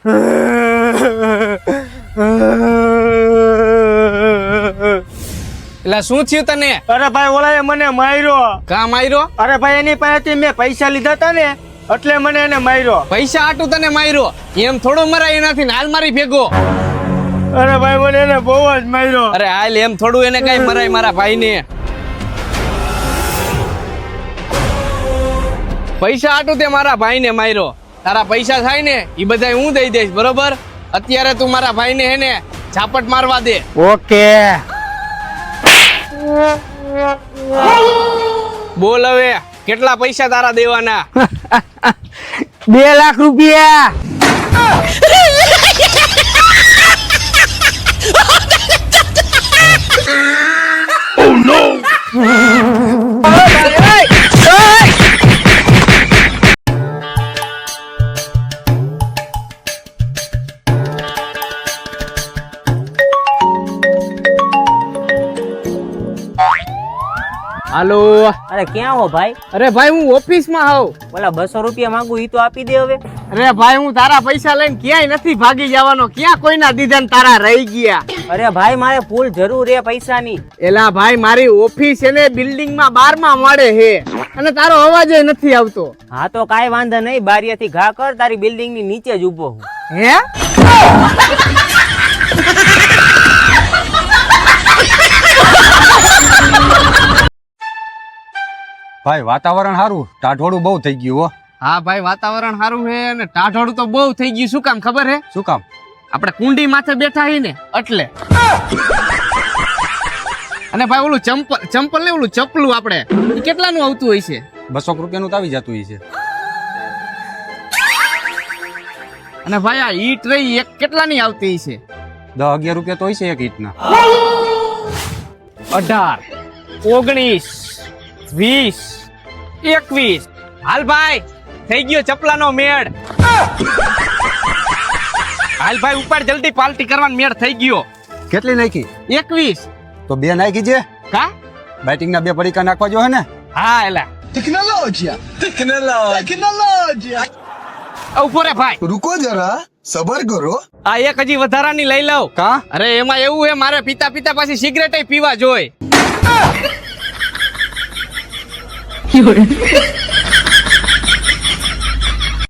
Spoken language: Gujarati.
એટલે શું થયું તને? અરે ભાઈ ઓલાએ મને માર્યો. કા માર્યો? અરે ભાઈ એની પાસેથી મેં પૈસા લીધા હતા ને એટલે મને એને માર્યો. પૈસા આટું તને માર્યો? એમ થોડો મરાય એનાથી હાલ મારી ભેગો. અરે ભાઈ મને એને બહુ જ માર્યો. અરે હાલ એમ થોડું એને કઈ મરાય મારા ભાઈને. પૈસા આટું તે મારા ભાઈને માર્યો. તારા પૈસા થાય ને એ બધા હું દઈ દઈશ, બરોબર? અત્યારે તું મારા ભાઈને હે ને ઝાપટ મારવા દે. ઓકે. બોલ હવે કેટલા પૈસા તારા દેવાના? 2 લાખ રૂપિયા. Oh no! હાલો. અરે ક્યાં હો ભાઈ? અરે ભાઈ હું ઓફિસ માં હોઉં. ઓલા 200 રૂપિયા માંગુ ઈ તો આપી દે હવે. અરે ભાઈ હું તારા પૈસા લઈને ક્યાંય નથી ભાગી જવાનો. ક્યાં કોઈના દીધા ને તારા રહી ગયા? અરે ભાઈ મારે ફૂલ જરૂર હે પૈસાની. એલા ભાઈ મારી ઓફિસ એને બિલ્ડિંગ માં 12મા માળે હે અને તારો અવાજ નથી આવતો. હા તો કાઈ વાંધો નહીં, બારીએથી ઘા કર, તારી બિલ્ડિંગ ની નીચે જ ઉભો હું. હે? ભાઈ વાતાવરણ સારું, ટાઢોળું બહુ થઈ ગયું હો. હા ભાઈ વાતાવરણ સારું હે અને ટાઢોળું તો બહુ થઈ ગયું. શું કામ ખબર હે? શું કામ? આપણે કુંડી માથે બેઠા હી ને એટલે. અને ભાઈ ઓલું ચંપલ ને ઓલું ચપલું આપણે ઈ કેટલાનું આવતું હોય છે? 200 રૂપિયાનું તો આવી જતું હોય છે. અને ભાઈ આ ઈટ રહી એક કેટલાની આવતી છે? 10-11 રૂપિયા તો હોય છે એક ઈંટના. 18, 19, 20, 21. હાલ ભાઈ થઈ ગયો ચપલાનો મેળ. હાલ ભાઈ ઉપર જલ્દી પાર્ટી કરવાનો મેળ થઈ ગયો. કેટલી નાખી? 21. તો 2 નાખી છે. કા બેટિંગ ના 2 પડીકા નાખવા જો હે ને. હા એલા ઉભો રે ભાઈ, रुको जरा सबर करो. આ એક હજી વધારાની લઈ લઉં. કા? અરે એમાં એવું હે મારે પીતા પછી સિગરેટ પીવા જોઈ.